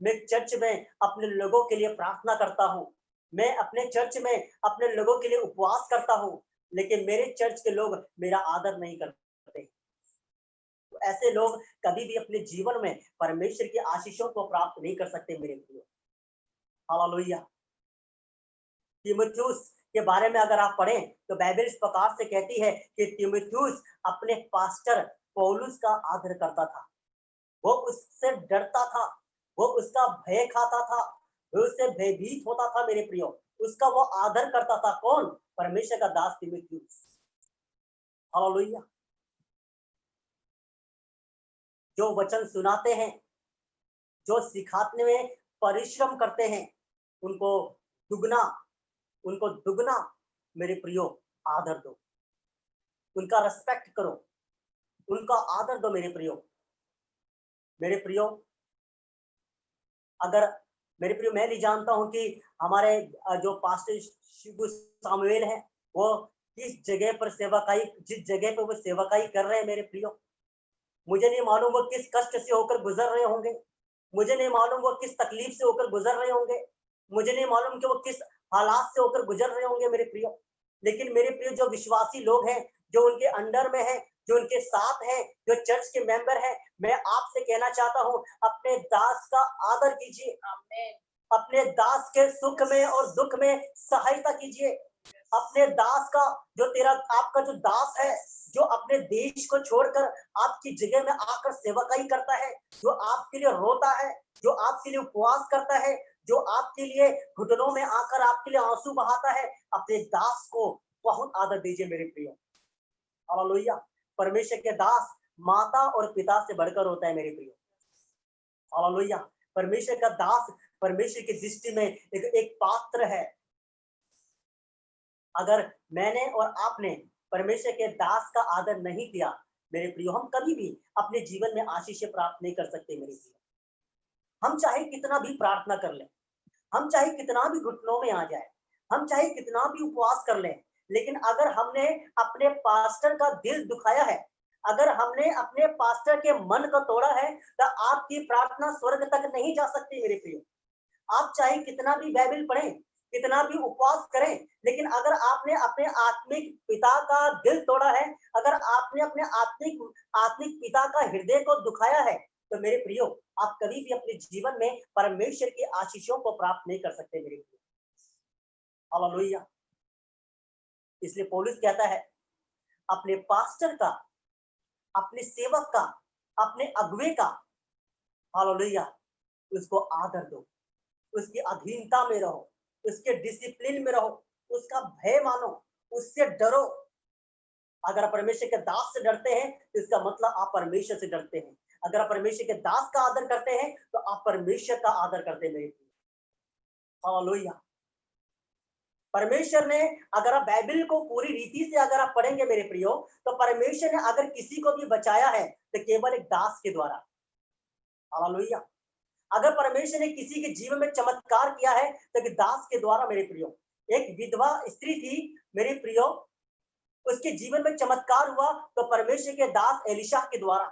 मैं चर्च में अपने लोगों के लिए प्रार्थना करता हूँ, मैं अपने चर्च में अपने लोगों के लिए उपवास करता हूँ, लेकिन मेरे चर्च के लोग मेरा आदर नहीं करते। तो ऐसे लोग कभी भी अपने जीवन में परमेश्वर की आशीषों को प्राप्त नहीं कर सकते। मेरे प्रियो, हालेलुया। तीमुथियुस के बारे में अगर आप पढ़ें तो बाइबल इस प्रकार से कहती है कि तीमुथियुस अपने पास्टर पौलुस का आदर करता था, वो उससे डरता था, वो उसका भय खाता था, वो उससे भयभीत होता था। मेरे प्रियो, उसका वो आदर करता था। कौन? परमेश्वर का दास तीमुथियुस। हालेलुया। जो वचन सुनाते हैं, जो सिखाने में परिश्रम करते हैं, उनको दुगना मेरे प्रियो आदर दो, उनका रेस्पेक्ट करो, उनका आदर दो। मेरे प्रियो, अगर मेरे प्रियो, मैं नहीं जानता हूं कि हमारे जो पास्टर शिबू सामुएल है, वो किस जगह पर सेवकाई, जिस जगह पर वो सेवकाई कर रहे हैं, मेरे प्रियो, मुझे नहीं मालूम वो किस कष्ट से होकर गुजर रहे होंगे, मुझे नहीं मालूम वो किस तकलीफ से होकर गुजर रहे होंगे, मुझे नहीं मालूम कि वो किस हालात से होकर गुजर रहे होंगे। मेरे प्रियो, लेकिन मेरे प्रियो, जो विश्वासी लोग हैं, जो उनके अंडर में हैं, जो उनके साथ हैं, जो चर्च के मेंबर हैं, मैं आपसे कहना चाहता हूं, अपने दास का आदर कीजिए, अपने दास के सुख में और दुख में सहायता कीजिए। अपने दास का, जो आपका जो दास है, जो अपने देश को छोड़कर आपकी जगह में आकर सेवकाई करता है, जो आपके लिए रोता है, जो आपके लिए उपवास करता है, जो आपके लिए घुटनों में आकर आपके लिए आंसू बहाता है, अपने दास को बहुत आदर दीजिए। मेरे प्रियो, हालेलुया। परमेश्वर के दास माता और पिता से बढ़कर होता है। मेरे प्रियो, हालेलुया। परमेश्वर का दास परमेश्वर की दृष्टि में एक पात्र है। अगर मैंने और आपने परमेश्वर के दास का आदर नहीं किया, मेरे प्रियो, हम कभी भी अपने जीवन में आशीष प्राप्त नहीं कर सकते। मेरे प्रियो, हम चाहे कितना भी प्रार्थना कर लें, हम चाहे कितना भी घुटनों में आ जाए, हम चाहे कितना भी उपवास कर लें, लेकिन अगर हमने अपने पास्टर का दिल दुखाया है, अगर हमने अपने पास्टर के मन को तोड़ा है, तो आपकी प्रार्थना स्वर्ग तक नहीं जा सकती। मेरे प्रियो, आप चाहे कितना भी बाइबल पढ़ें, कितना भी उपवास करें, लेकिन अगर आपने अपने आत्मिक पिता का दिल तोड़ा है, अगर आपने अपने आत्मिक पिता का हृदय को दुखाया है, तो मेरे प्रियो, आप कभी भी अपने जीवन में परमेश्वर की आशीषों को प्राप्त नहीं कर सकते मेरे प्रियो। हालेलुया। इसलिए पौलुस कहता है, अपने पास्टर का, अपने सेवक का, अपने अगुवे का, हालेलुया, उसको आदर दो, उसकी अधीनता में रहो, उसके डिसिप्लिन में रहो, उसका भय मानो, उससे डरो। अगर आप परमेश्वर के दास से डरते हैं तो इसका मतलब आप परमेश्वर से डरते हैं। अगर आप परमेश्वर के दास का आदर करते हैं तो आप परमेश्वर का आदर करते हैं मेरे। हालेलुया। परमेश्वर ने, अगर आप बाइबल को पूरी रीति से अगर आप पढ़ेंगे मेरे प्रियो, तो परमेश्वर ने अगर किसी को भी बचाया है तो केवल एक दास के द्वारा। हालेलुया। अगर परमेश्वर ने किसी के जीवन में चमत्कार किया है तो कि दास के द्वारा मेरे प्रियो। एक विधवा स्त्री थी मेरे प्रियो, उसके जीवन में चमत्कार हुआ तो परमेश्वर के दास एलिशा के द्वारा।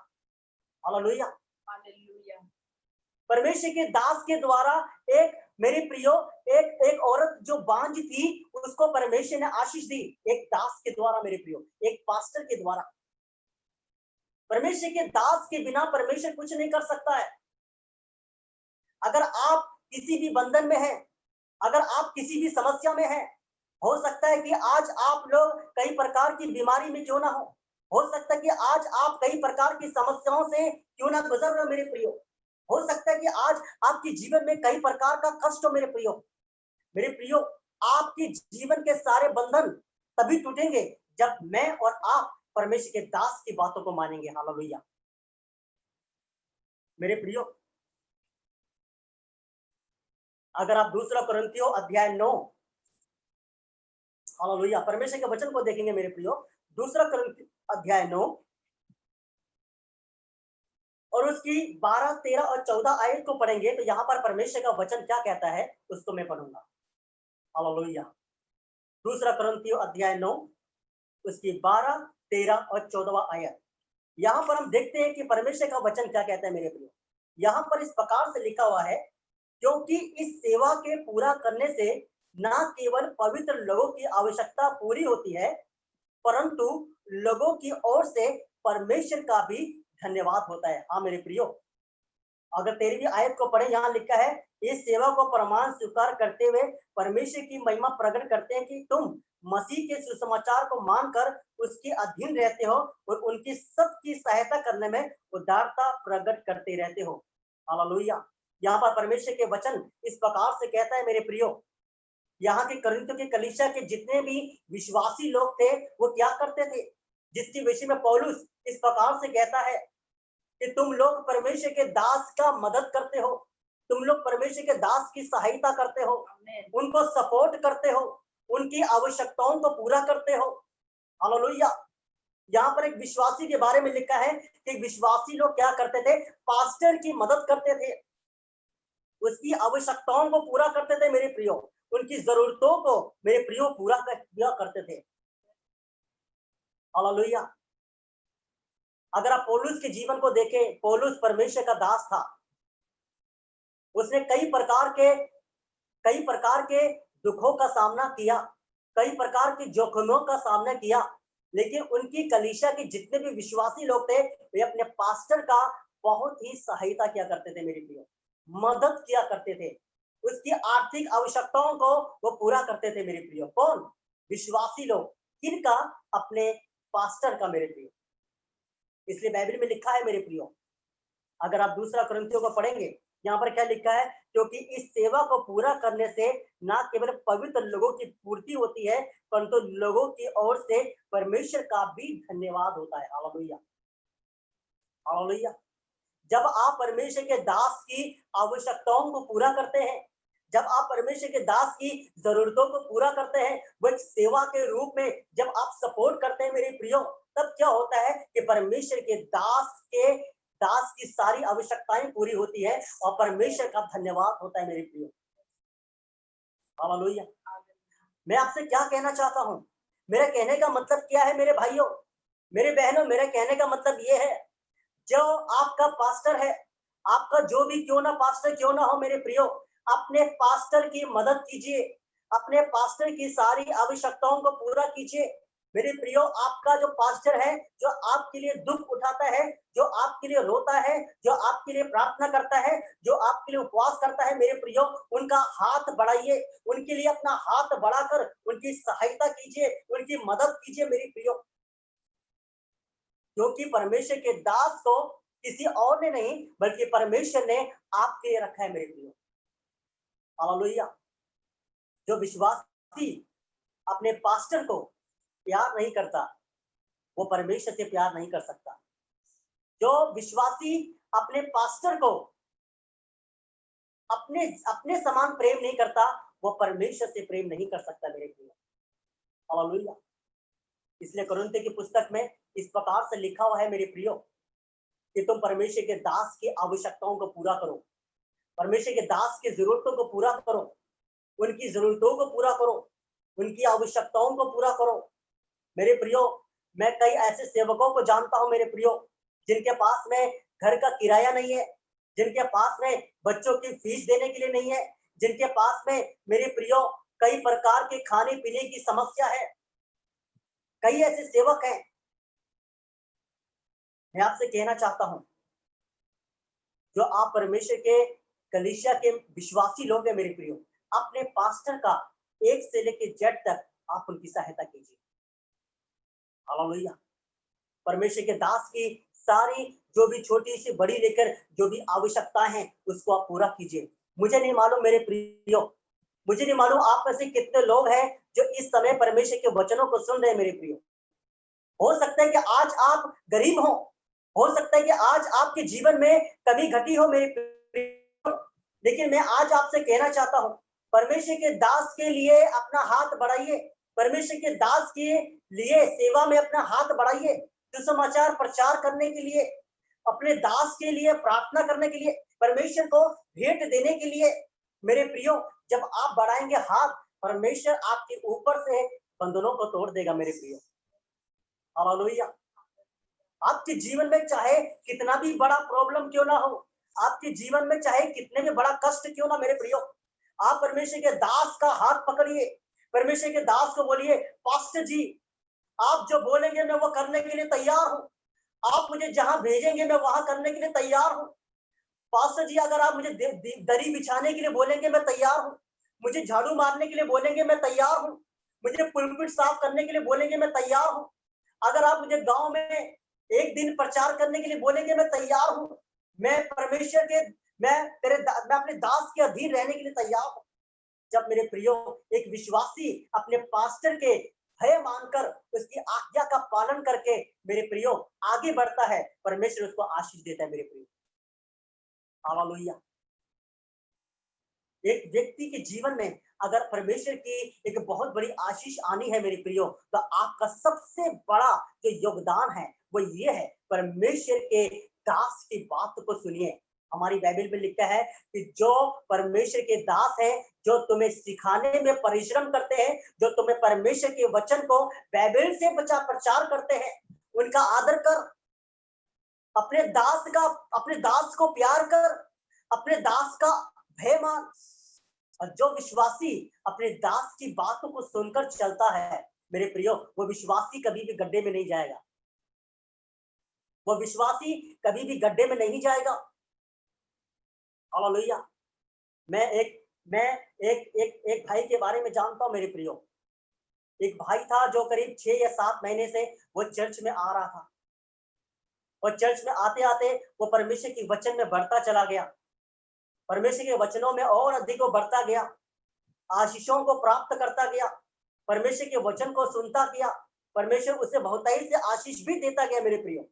हालेलुया। हालेलुया। परमेश्वर के दास के द्वारा एक मेरे प्रियो, एक औरत जो बांझ थी उसको परमेश्वर ने आशीष दी, एक दास के द्वारा मेरे प्रियो, एक पास्टर के द्वारा। परमेश्वर के दास के बिना परमेश्वर कुछ नहीं कर सकता है। अगर आप किसी भी बंधन में हैं, अगर आप किसी भी समस्या में हैं, हो सकता है कि आज आप लोग कई प्रकार की बीमारी में क्यों ना हो सकता है कि आज आप कई प्रकार की समस्याओं से क्यों ना गुजर रहे हो मेरे प्रियो, हो सकता है कि आज आपके जीवन में कई प्रकार का कष्ट हो मेरे प्रियो। मेरे प्रियो, आपके जीवन के सारे बंधन तभी टूटेंगे जब मैं और आप परमेश्वर के दास की बातों को मानेंगे। हालेलुया। मेरे प्रियो, अगर आप दूसरा कुरिन्थियों अध्याय 9, हालेलुया, परमेश्वर के वचन को देखेंगे मेरे प्रियो, दूसरा कुरिन्थियों अध्याय 9 और उसकी 12, 13 और 14 आयत को पढ़ेंगे तो यहाँ पर परमेश्वर का वचन क्या कहता है उसको मैं पढ़ूंगा। हालेलुया। दूसरा कुरिन्थियों अध्याय 9 उसकी 12, 13 और 14 आयत। यहाँ पर हम देखते हैं कि परमेश्वर का वचन क्या कहता है मेरे प्रियो। यहाँ पर इस प्रकार से लिखा हुआ है, क्योंकि इस सेवा के पूरा करने से न केवल पवित्र लोगों की आवश्यकता पूरी होती है, परंतु लोगों की ओर से परमेश्वर का भी धन्यवाद होता है। हाँ मेरे प्रियो, अगर 13वीं आयत को पढ़े, यहाँ लिखा है, इस सेवा को प्रमाण स्वीकार करते हुए परमेश्वर की महिमा प्रकट करते हैं कि तुम मसीह के सुसमाचार को मानकर उसके अधीन रहते हो और उनकी सबकी सहायता करने में उदारता प्रकट करते रहते हो। हालेलुया। यहाँ पर परमेश्वर के वचन इस प्रकार से कहता है मेरे प्रियो, यहाँ के कुरिन्थियों की कलीसिया के जितने भी विश्वासी लोग थे वो क्या करते थे, जिसके विषय में पौलुस इस प्रकार से कहता है कि तुम लोग परमेश्वर के दास का मदद करते हो, तुम लोग परमेश्वर के दास की सहायता करते हो, उनको सपोर्ट करते हो, उनकी आवश्यकताओं को पूरा करते हो। हालेलुया। यहाँ पर एक विश्वासी के बारे में लिखा है कि विश्वासी लोग क्या करते थे, पास्टर की मदद करते थे, उसकी आवश्यकताओं को पूरा करते थे मेरे प्रियो, उनकी जरूरतों को मेरे प्रियो पूरा किया करते थे। हालेलुया। अगर आप पौलुस के जीवन को देखें, पौलुस परमेश्वर का दास था, उसने कई प्रकार के दुखों का सामना किया, कई प्रकार के जोखिमों का सामना किया, लेकिन उनकी कलीसिया के जितने भी विश्वासी लोग थे वे अपने पास्टर का बहुत ही सहायता किया करते थे मेरे प्रियो, मदद किया करते थे, उसकी आर्थिक आवश्यकताओं को वो पूरा करते थे मेरे प्रियो। कौन? विश्वासी लोग। किनका? अपने पास्टर का मेरे प्रियो। इसलिए बाइबल में लिखा है मेरे प्रियो, अगर आप दूसरा कुरिन्थियों को पढ़ेंगे, यहाँ पर क्या लिखा है, क्योंकि इस सेवा को पूरा करने से न केवल पवित्र लोगों की पूर्ति होती है, परंतु लोगों की ओर से परमेश्वर का भी धन्यवाद होता है। हालेलुया। हालेलुया। जब आप परमेश्वर के दास की आवश्यकताओं को पूरा करते हैं, जब आप परमेश्वर के दास की जरूरतों को पूरा करते हैं, वो सेवा के रूप में जब आप सपोर्ट करते हैं मेरे प्रियो, तब क्या होता है कि परमेश्वर के दास की सारी आवश्यकताएं पूरी होती है और परमेश्वर का धन्यवाद होता है मेरे प्रियो। हालेलुया। मैं आपसे क्या कहना चाहता हूं, मेरे कहने का मतलब क्या है मेरे भाइयों, मेरे बहनों, मेरे कहने का मतलब ये है, जो आपका पास्टर है, आपका जो भी क्यों ना पास्टर क्यों ना हो मेरे प्रियो, अपने पास्टर की मदद कीजिए, अपने पास्टर की सारी आवश्यकताओं को पूरा कीजिए। मेरे प्रियो, आपका जो पास्टर है, जो आपके लिए दुख उठाता है, जो आपके लिए रोता है, जो आपके लिए प्रार्थना करता है, जो आपके लिए उपवास करता है, मेरे प्रियो, उनका हाथ बढ़ाइए, उनके लिए अपना हाथ बढ़ाकर उनकी सहायता कीजिए, उनकी मदद कीजिए मेरे प्रियो। क्योंकि परमेश्वर के दास को किसी और ने नहीं, बल्कि परमेश्वर ने आपके लिए रखा है मेरे प्रियो। हालेलुया। जो विश्वासी अपने पास्टर को प्यार नहीं करता, वो परमेश्वर से प्यार नहीं कर सकता। जो विश्वासी अपने पास्टर को अपने अपने समान प्रेम नहीं करता, वो परमेश्वर से प्रेम नहीं कर सकता मेरे प्रियो। हालेलुया। इसलिए कुरिन्थियों की पुस्तक में इस प्रकार से लिखा हुआ है मेरे प्रियो, कि तुम परमेश्वर के दास की आवश्यकताओं को पूरा करो, परमेश्वर के दास की जरूरतों को पूरा करो, उनकी जरूरतों को पूरा करो, उनकी आवश्यकताओं को पूरा करो। मेरे प्रियो, मैं कई ऐसे सेवकों को जानता हूं मेरे प्रियो, जिनके पास में घर का किराया नहीं है, जिनके पास में बच्चों की फीस देने के लिए नहीं है, जिनके पास में मेरे प्रियो कई प्रकार के खाने पीने की समस्या है। कई ऐसे सेवक हैं। मैं आपसे कहना चाहता हूं, जो आप परमेश्वर के कलीसिया के विश्वासी लोग हैं मेरे प्रियो, अपने पास्टर का एक से लेकर जेड तक आप उनकी सहायता कीजिए। हालेलुया। परमेश्वर के दास की सारी जो भी छोटी से बड़ी लेकर जो भी आवश्यकताएं हैं, उसको आप पूरा कीजिए। मुझे नहीं मालूम मेरे प्रियो, मुझे नहीं मालूम आप में से कितने लोग हैं जो इस समय परमेश्वर के वचनों को सुन रहे हैं मेरे प्रियो। हो सकता है कि आज आप गरीब हो सकता है कि आज आपके जीवन में कमी घटी हो मेरे प्रियो, लेकिन मैं आज आपसे कहना चाहता हूं, परमेश्वर के दास के लिए अपना हाथ बढ़ाइए, परमेश्वर के दास के लिए सेवा में अपना हाथ बढ़ाइए, सुसमाचार प्रचार करने के लिए, अपने दास के लिए प्रार्थना करने के लिए, परमेश्वर को भेंट देने के लिए। मेरे प्रियो, जब आप बढ़ाएंगे हाथ, परमेश्वर आपके ऊपर से बंधनों को तोड़ देगा मेरे प्रियो। हालेलुया। आपके जीवन में चाहे कितना भी बड़ा प्रॉब्लम क्यों ना हो, आपके जीवन में चाहे कितने भी बड़ा कष्ट क्यों ना मेरे प्रियो, आप परमेश्वर के दास का हाथ पकड़िए, परमेश्वर के दास को बोलिए, पास्टर जी, आप जो बोलेंगे मैं वो करने के लिए तैयार हूं, आप मुझे जहां भेजेंगे मैं वहां करने के लिए तैयार हूं। पास्टर जी, अगर आप मुझे दरी बिछाने के लिए बोलेंगे मैं तैयार हूं, मुझे झाड़ू मारने के लिए बोलेंगे मैं तैयार हूं, मुझे पुलपिट साफ करने के लिए बोलेंगे मैं तैयार हूं, अगर आप मुझे गांव में एक दिन प्रचार करने के लिए बोलेंगे मैं तैयार हूं। मैं परमेश्वर के मैं मैं अपने दास के अधीन रहने के लिए तैयार हूं। जब मेरे प्रियो एक विश्वासी अपने पास्टर के भय मानकर उसकी आज्ञा का पालन करके मेरे प्रियो आगे बढ़ता है, परमेश्वर उसको आशीष देता है मेरे प्रियो। हालेलुया। एक व्यक्ति के जीवन में अगर परमेश्वर की एक बहुत बड़ी आशीष आनी है मेरे प्रियो, तो आपका सबसे बड़ा जो योगदान है वो ये है, परमेश्वर के दास की बात को सुनिए। हमारी बाइबल में लिखा है कि जो परमेश्वर के दास हैं, जो तुम्हें सिखाने में परिश्रम करते हैं, जो तुम्हें परमेश्वर के वचन को बाइबल से प्रचार करते हैं, उनका आदर कर, अपने दास को प्यार कर, अपने दास का भय मान। और जो विश्वासी अपने दास की बातों को सुनकर चलता है मेरे प्रियो, वो विश्वासी कभी भी गड्ढे में नहीं जाएगा, वो विश्वासी कभी भी गड्ढे में नहीं जाएगा। हालेलुया। मैं एक भाई के बारे में जानता हूं मेरे प्रियो। एक भाई था जो करीब 6 या 7 महीने से वो चर्च में आ रहा था, और चर्च में आते आते वो परमेश्वर की वचन में बढ़ता चला गया, परमेश्वर के वचनों में और अधिक वो बढ़ता गया, आशीषों को प्राप्त करता गया, परमेश्वर के वचन को सुनता गया, परमेश्वर उसे बहुतायत से आशीष भी देता गया मेरे प्रियो।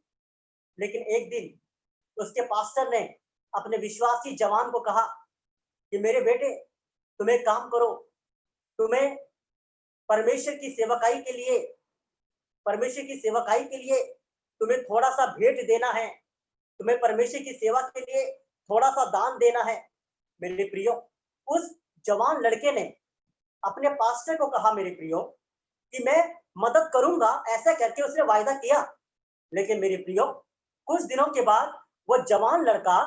लेकिन एक दिन उसके पास्टर ने अपने विश्वासी जवान को कहा कि मेरे बेटे, तुम एक काम करो, तुम्हें परमेश्वर की सेवकाई के लिए, परमेश्वर की सेवकाई के लिए तुम्हें थोड़ा सा भेंट देना है, तुम्हें परमेश्वर की सेवा के लिए थोड़ा सा दान देना है। मेरे प्रियो, उस जवान लड़के ने अपने पास्टर को कहा मेरे प्रियो कि मैं मदद करूंगा, ऐसा करके उसने वायदा किया। लेकिन मेरे प्रियो, कुछ दिनों के बाद वो जवान लड़का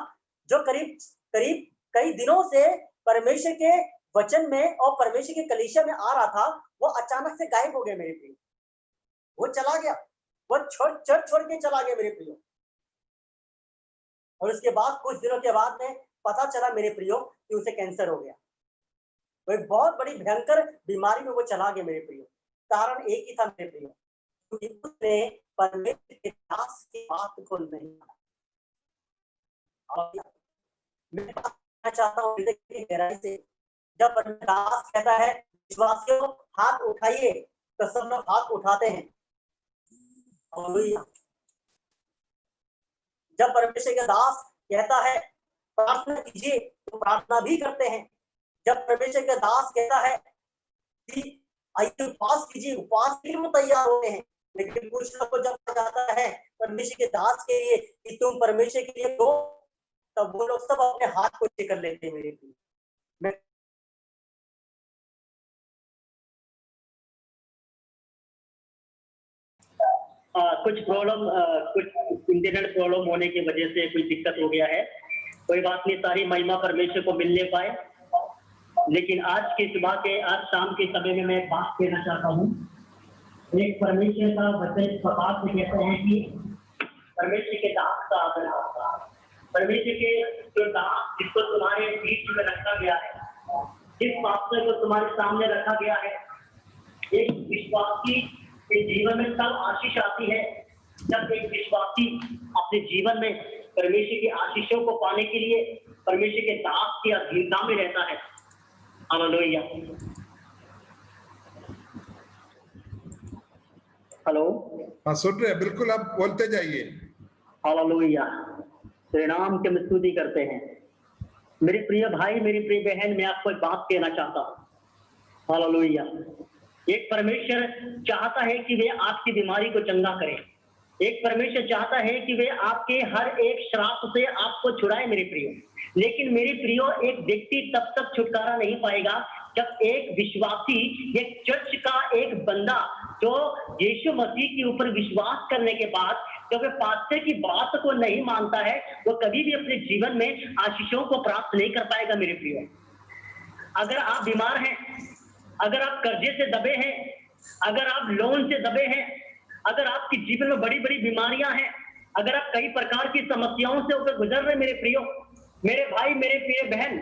जो करीब करीब कई दिनों से परमेश्वर के वचन में और परमेश्वर के कलीसिया में आ रहा था, वो अचानक से गायब हो गया मेरे प्रियो। वो चला गया, वो चर्च छोड़ के चला गया मेरे प्रियो। और उसके बाद कुछ दिनों के बाद में पता चला मेरे प्रियो कि उसे कैंसर हो गया। वो एक बहुत बड़ी भयंकर बीमारी में वो चला गया मेरे प्रियो। कारण एक ही था मेरे प्रियो, क्योंकि उसने परमेश्वर के दास की बात को नहीं माना। मैं कहना चाहता हूँ गहराई से, जब परमेश्वर दास कहता है विश्वासियों हाथ उठाइए, तो सब लोग हाथ उठाते हैं। जब परमेश्वर का दास कहता है प्रार्थना कीजिए, तो प्रार्थना भी करते हैं। जब परमेश्वर का दास कहता है कि आइए उपवास कीजिए, उपवास के लिए वो तैयार होते हैं। लेकिन कुछ लोग को जब जाता है परमेश्वर के दास के लिए कि तुम परमेश्वर के लिए दो, तब वो लोग सब अपने हाथ को कर लेते हैं मेरे लिए। मैं कुछ इंटरनेट प्रॉब्लम होने की वजह से कुछ दिक्कत हो गया है। कोई बात नहीं, सारी महिमा परमेश्वर को मिलने पाए। लेकिन आज शाम के समय में मैं बात कहना चाहता हूँ। एक परमेश्वर का वचन इस प्रकार से कहते हैं कि परमेश्वर के दास का आदर, परमेश्वर के जो दास जिसको तुम्हारे बीच में रखा गया है, जिस पास्टर को तुम्हारे सामने रखा गया है, एक विश्वासी के जीवन में तब आशीष आती है जब एक विश्वासी अपने जीवन में परमेश्वर की आशीषों को पाने के लिए परमेश्वर के दास की अधीनता में रहता है। हालेलुया। हेलो, हाँ सुन रहे हैं, बिल्कुल आप बोलते जाइए। हालेलुया, तेरे नाम की हम स्तुति करते हैं। मेरे प्रिय भाई, मेरी प्रिय बहन, मैं आपको एक बात कहना चाहता हूँ। हालेलुया। एक परमेश्वर चाहता है कि वे आपकी बीमारी को चंगा करे। एक परमेश्वर चाहता है कि वे आपके हर एक श्राप से आपको छुड़ाए मेरे प्रियो। लेकिन मेरे प्रियो, एक व्यक्ति तब तक छुटकारा नहीं पाएगा जब एक विश्वासी, एक चर्च का एक बंदा जो यीशु मसीह के ऊपर विश्वास करने के बाद जब वे पास्टर की बात को नहीं मानता है, वो कभी भी अपने जीवन में आशीषों को प्राप्त नहीं कर पाएगा मेरे प्रियो। अगर आप बीमार हैं, अगर आप कर्जे से दबे हैं, अगर आप लोन से दबे हैं, अगर आपके जीवन में बड़ी बड़ी बीमारियां हैं, अगर आप कई प्रकार की समस्याओं से होकर गुजर रहे मेरे प्रियो, मेरे भाई, मेरे प्रिय बहन,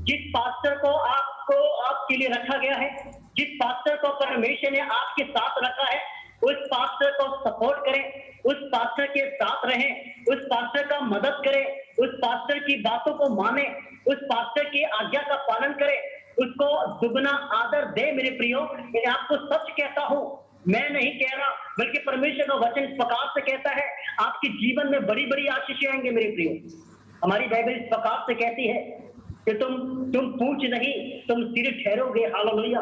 जिस पास्टर को आपके लिए रखा गया है, जिस पास्टर को परमेश्वर ने आपके साथ रखा है, उस पास्टर को सपोर्ट करें, उस पास्टर के साथ रहें, उस पास्टर का मदद करें, उस पास्टर की बातों को माने, उस पास्टर की आज्ञा का पालन करें, उसको दुगना आदर दे मेरे प्रियो। मैं आपको सच कहता हूं, मैं नहीं कह रहा, बल्कि परमेश्वर का वचन इस प्रकार से कहता है, आपके जीवन में बड़ी बड़ी आशीषें आएंगे मेरे प्रियो। हमारी बाइबल इस प्रकार से कहती है कि तुम पूंछ नहीं, तुम सिर ठहरोगे। हालेलुया।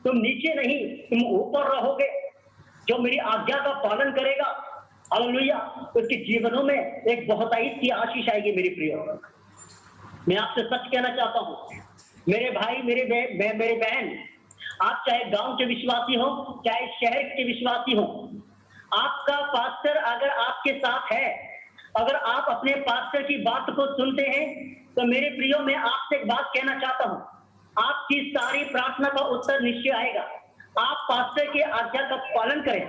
तुम नीचे नहीं, तुम ऊपर रहोगे। जो मेरी आज्ञा का पालन करेगा, हालेलुया, उसके जीवनों में एक बहुतायत की आशीष आएगी मेरे प्रियो। मैं आपसे सच कहना चाहता हूं मेरे भाई, मेरे बहन, आप चाहे गांव के विश्वासी हो, चाहे शहर के विश्वासी हो, आपका पास्टर अगर आपके साथ है, अगर आप अपने पास्टर की बात को सुनते हैं, तो मेरे प्रियो, मैं आपसे एक बात कहना चाहता हूं, आपकी सारी प्रार्थना का उत्तर निश्चय आएगा। आप पास्टर के आज्ञा का पालन करें,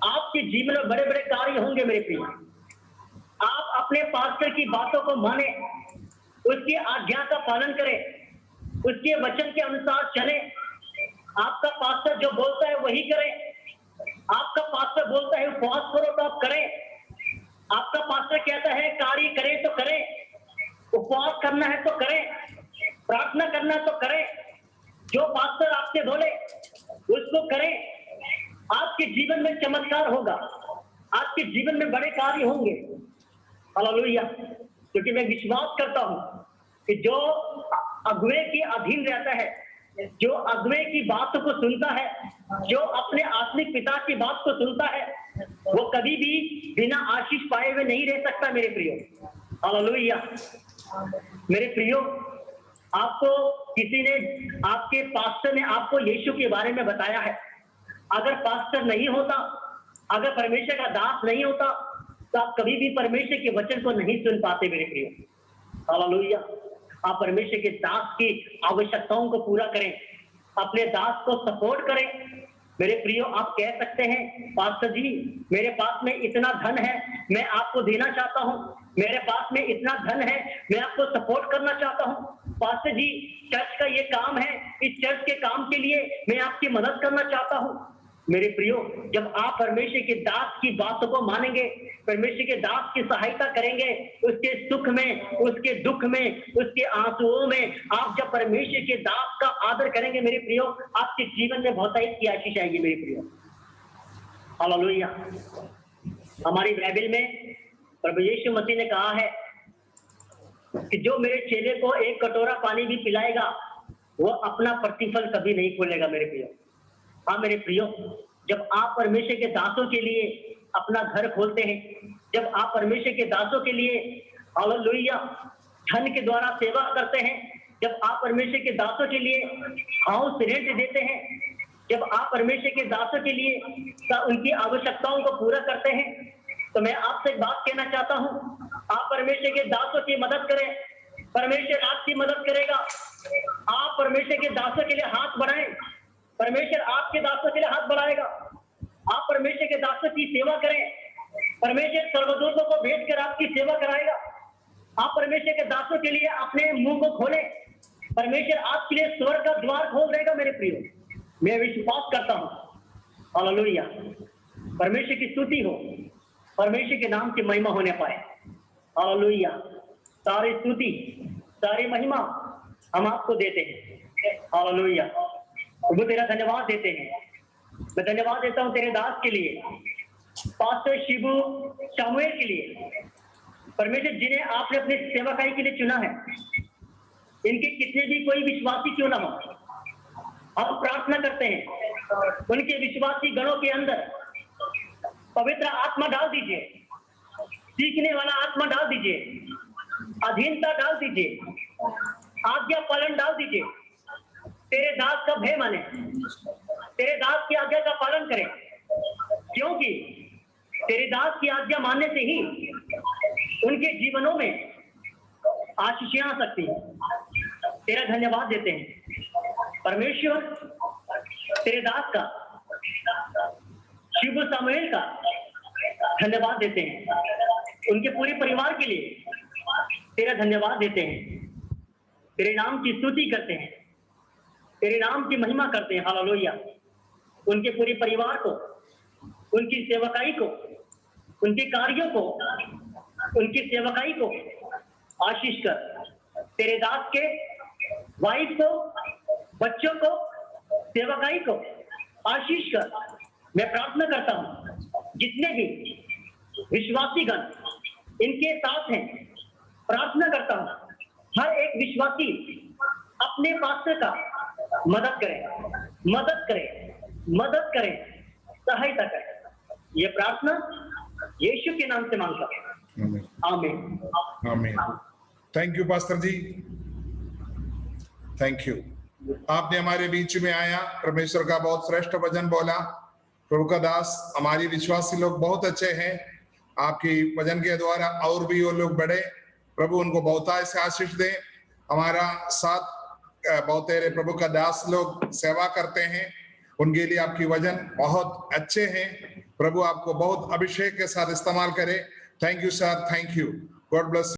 आपके जीवन में बड़े बड़े कार्य होंगे मेरे प्रियो। आप अपने पास्टर की बातों को माने, उसकी आज्ञा का पालन करें, उसके वचन के अनुसार चले। आपका पास्टर जो बोलता है वही करें। आपका पास्टर बोलता है उपवास करो तो आप करें। आपका पास्टर कहता है कार्य करें तो करें, उपवास करना है तो करें, प्रार्थना करना है तो करें। जो पास्टर आपसे बोले उसको करें। आपके जीवन में चमत्कार होगा, आपके जीवन में बड़े कार्य होंगे। हालेलुया। क्योंकि मैं विश्वास करता हूं कि जो अगुवे के अधीन रहता है, जो अगुवे की बात को सुनता है, जो अपने आत्मिक पिता की बात को सुनता है, वो कभी भी बिना आशीष पाए हुए नहीं रह सकता मेरे प्रियो। हालेलुया। मेरे प्रियो, आपको किसी ने, आपके पास्टर ने आपको यीशु के बारे में बताया है। अगर पास्टर नहीं होता, अगर परमेश्वर का दास नहीं होता, तो आप कभी भी परमेश्वर के वचन को नहीं सुन पाते मेरे प्रियो। हालेलुया। आप परमेश्वर के दास की आवश्यकताओं को पूरा करें, अपने दास को सपोर्ट करें। मेरे प्रियो, आप कह सकते हैं पास्टर जी मेरे पास में इतना धन है, मैं आपको देना चाहता हूं, मेरे पास में इतना धन है, मैं आपको सपोर्ट करना चाहता हूं। पास्टर जी चर्च का ये काम है, इस चर्च के काम के लिए मैं आपकी मदद करना चाहता हूं। मेरे प्रियो, जब आप परमेश्वर के दास की बातों को मानेंगे, परमेश्वर के दास की सहायता करेंगे, उसके सुख में, उसके दुख में, उसके आंसुओं में, आप जब परमेश्वर के दास का आदर करेंगे मेरे प्रियो, आपके जीवन में बहुतायत की आशीष आएगी मेरे प्रियो। हालेलुया। हमारी बाइबल में प्रभु यीशु मसीह ने कहा है कि जो मेरे चेले को एक कटोरा पानी भी पिलाएगा वो अपना प्रतिफल कभी नहीं खोलेगा मेरे प्रियो। हाँ मेरे प्रियो, जब आप परमेश्वर के दासों के लिए अपना घर खोलते हैं, जब आप परमेश्वर के दासों के लिए हालेलुया धन के द्वारा सेवा करते हैं, जब आप परमेश्वर के दासों के लिए हाउस रेंट देते हैं, जब आप परमेश्वर के दासों के लिए उनकी आवश्यकताओं को पूरा करते हैं, तो मैं आपसे एक बात कहना चाहता हूं, आप परमेश्वर के दासों की मदद करें, परमेश्वर आपकी मदद करेगा। आप परमेश्वर के दासों के लिए हाथ बढ़ाएं, परमेश्वर आपके दासों के लिए हाथ बढ़ाएगा। आप परमेश्वर के दासों की सेवा करें, परमेश्वर स्वर्गदूतों को भेजकर आपकी सेवा कराएगा। आप परमेश्वर के दासों के लिए अपने मुंह को खोलें, परमेश्वर आपके लिए स्वर्ग का द्वार खोल देगा मेरे प्रियो। मैं विश्वास करता हूं। हालेलुया। परमेश्वर की स्तुति हो, परमेश्वर के नाम की महिमा होने पाए। हालेलुया। सारी स्तुति, सारी महिमा हम आपको देते हैं। हालेलुया। प्रभु तेरा धन्यवाद देते हैं। मैं धन्यवाद देता हूं तेरे दास के लिए, पास्टर शिबू शामुएल के लिए, परमेश्वर जिन्हें आपने अपने सेवकाई के लिए चुना है। इनके कितने भी कोई विश्वासी क्यों ना हो, हम प्रार्थना करते हैं उनके विश्वासी गणों के अंदर पवित्र आत्मा डाल दीजिए, सीखने वाला आत्मा डाल दीजिए, अधीनता डाल दीजिए, आज्ञा पालन डाल दीजिए। तेरे दास का भय माने, तेरे दास की आज्ञा का पालन करें, क्योंकि तेरे दास की आज्ञा मानने से ही उनके जीवनों में आशीषें आ सकती है। तेरा धन्यवाद देते हैं परमेश्वर, तेरे दास का शिबू सामुएल का धन्यवाद देते हैं, उनके पूरे परिवार के लिए तेरा धन्यवाद देते हैं, तेरे नाम की स्तुति करते हैं, तेरे नाम की महिमा करते हैं। हालेलुया। उनके पूरे परिवार को, उनकी सेवकाई को, उनके कार्यों को, उनकी सेवकाई को आशीष कर। तेरे दास के वाइफ को, बच्चों को, सेवकाई को आशीष कर। मैं प्रार्थना करता हूं जितने भी विश्वासी गण इनके साथ हैं, प्रार्थना करता हूं हर एक विश्वासी अपने पास्टर का मदद करें, मदद करें, मदद करें, सहायता करें। ये प्रार्थना यीशु के नाम से मांगता हूं। आमीन। आमीन। Thank you pastor ji, thank you. आपने हमारे बीच में आया, परमेश्वर का बहुत श्रेष्ठ वचन बोला। प्रभु का दास, हमारी विश्वासी लोग बहुत अच्छे हैं, आपकी वचन के द्वारा और भी वो लोग बढ़े। प्रभु उनको बहुतायत से आशीष दे। हमारा साथ बहुत तेरे प्रभु का दास लोग सेवा करते हैं, उनके लिए आपकी वचन बहुत अच्छे हैं। प्रभु आपको बहुत अभिषेक के साथ इस्तेमाल करे। Thank you sir, thank you. God bless.